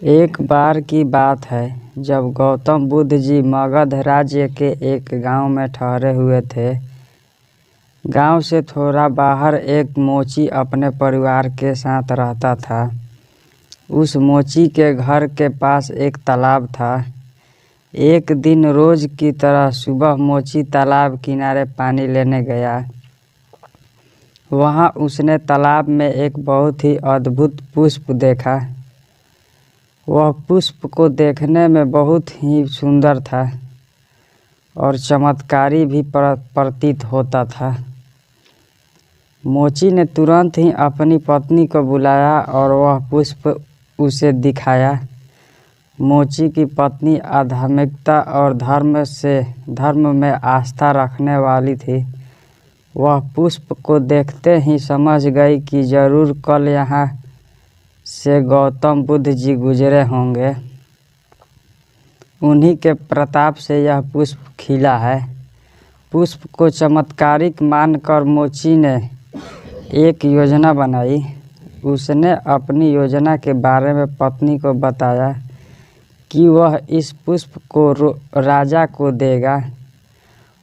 एक बार की बात है जब गौतम बुद्ध जी मगध राज्य के एक गांव में ठहरे हुए थे। गांव से थोड़ा बाहर एक मोची अपने परिवार के साथ रहता था। उस मोची के घर के पास एक तालाब था। एक दिन रोज की तरह सुबह मोची तालाब किनारे पानी लेने गया। वहां उसने तालाब में एक बहुत ही अद्भुत पुष्प देखा। वह पुष्प को देखने में बहुत ही सुंदर था और चमत्कारी भी प्रतीत होता था। मोची ने तुरंत ही अपनी पत्नी को बुलाया और वह पुष्प उसे दिखाया। मोची की पत्नी आध्यात्मिकता और धर्म में आस्था रखने वाली थी। वह पुष्प को देखते ही समझ गई कि जरूर कल यहाँ से गौतम बुद्ध जी गुजरे होंगे। उन्हीं के प्रताप से यह पुष्प खिला है। पुष्प को चमत्कारिक मानकर मोची ने एक योजना बनाई। उसने अपनी योजना के बारे में पत्नी को बताया कि वह इस पुष्प को राजा को देगा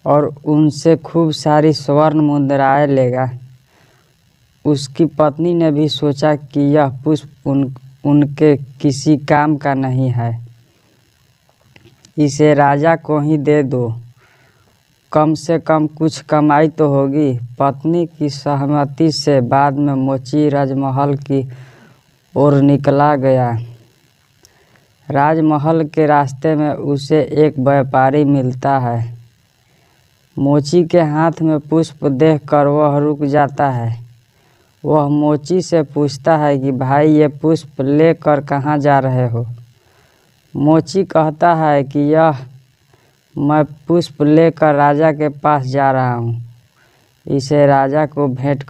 और उनसे खूब सारी स्वर्ण मुद्राएं लेगा। उसकी पत्नी ने भी सोचा कि यह पुष्प उनके किसी काम का नहीं है, इसे राजा को ही दे दो, कम से कम कुछ कमाई तो होगी। पत्नी की सहमति से बाद में मोची राजमहल की ओर निकला गया। राजमहल के रास्ते में उसे एक व्यापारी मिलता है। मोची के हाथ में पुष्प देखकर वह रुक जाता है। वह मोची से पूछता है कि भाई, ये पुष्प लेकर कहाँ जा रहे हो? मोची कहता है कि मैं पुष्प लेकर राजा के पास जा रहा हूँ। इसे राजा को भेंट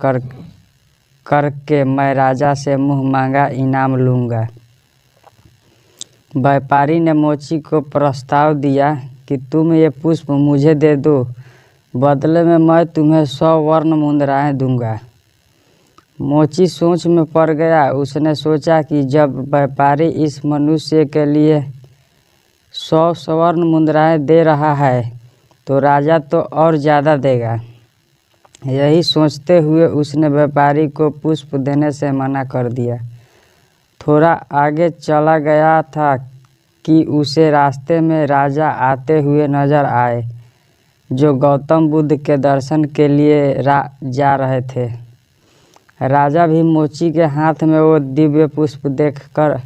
करके मैं राजा से मुँह मांगा इनाम लूँगा। व्यापारी ने मोची को प्रस्ताव दिया कि तुम ये पुष्प मुझे दे दो, बदले में मैं तुम्हें 100 स्वर्ण मुद्राएं दूंगा। मोची सोच में पड़ गया। उसने सोचा कि जब व्यापारी इस मनुष्य के लिए 100 स्वर्ण मुद्राएं दे रहा है तो राजा तो और ज़्यादा देगा। यही सोचते हुए उसने व्यापारी को पुष्प देने से मना कर दिया। थोड़ा आगे चला गया था कि उसे रास्ते में राजा आते हुए नजर आए, जो गौतम बुद्ध के दर्शन के लिए जा रहे थे। राजा भी मोची के हाथ में वो दिव्य पुष्प देखकर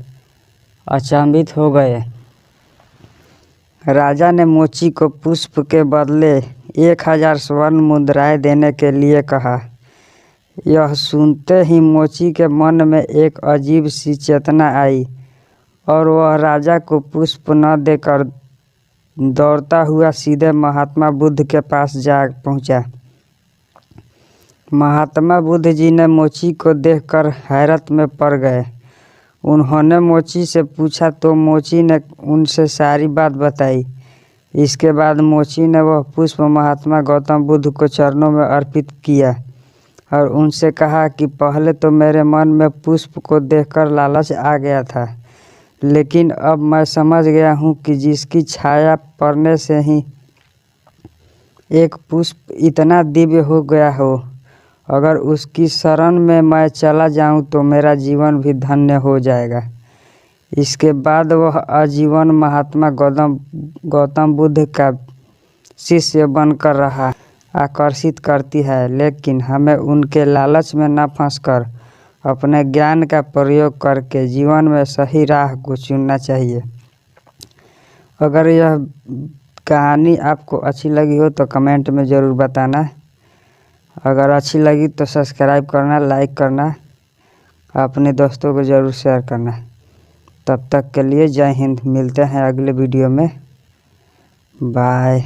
अचंभित हो गए। राजा ने मोची को पुष्प के बदले 1000 स्वर्ण मुद्राएं देने के लिए कहा। यह सुनते ही मोची के मन में एक अजीब सी चेतना आई और वह राजा को पुष्प न देकर दौड़ता हुआ सीधे महात्मा बुद्ध के पास जा पहुंचा। महात्मा बुद्ध जी ने मोची को देखकर हैरत में पड़ गए। उन्होंने मोची से पूछा तो मोची ने उनसे सारी बात बताई। इसके बाद मोची ने वह पुष्प महात्मा गौतम बुद्ध को चरणों में अर्पित किया और उनसे कहा कि पहले तो मेरे मन में पुष्प को देखकर लालच आ गया था, लेकिन अब मैं समझ गया हूँ कि जिसकी छाया पड़ने से ही एक पुष्प इतना दिव्य हो गया हो, अगर उसकी शरण में मैं चला जाऊं तो मेरा जीवन भी धन्य हो जाएगा। इसके बाद वह आजीवन महात्मा गौतम बुद्ध का शिष्य बनकर रहा। आकर्षित करती है, लेकिन हमें उनके लालच में न फंसकर अपने ज्ञान का प्रयोग करके जीवन में सही राह को चुनना चाहिए। अगर यह कहानी आपको अच्छी लगी हो तो कमेंट में ज़रूर बताना। अगर अच्छी लगी तो सब्सक्राइब करना, लाइक करना, अपने दोस्तों को ज़रूर शेयर करना। तब तक के लिए जय हिंद। मिलते हैं अगले वीडियो में। बाय।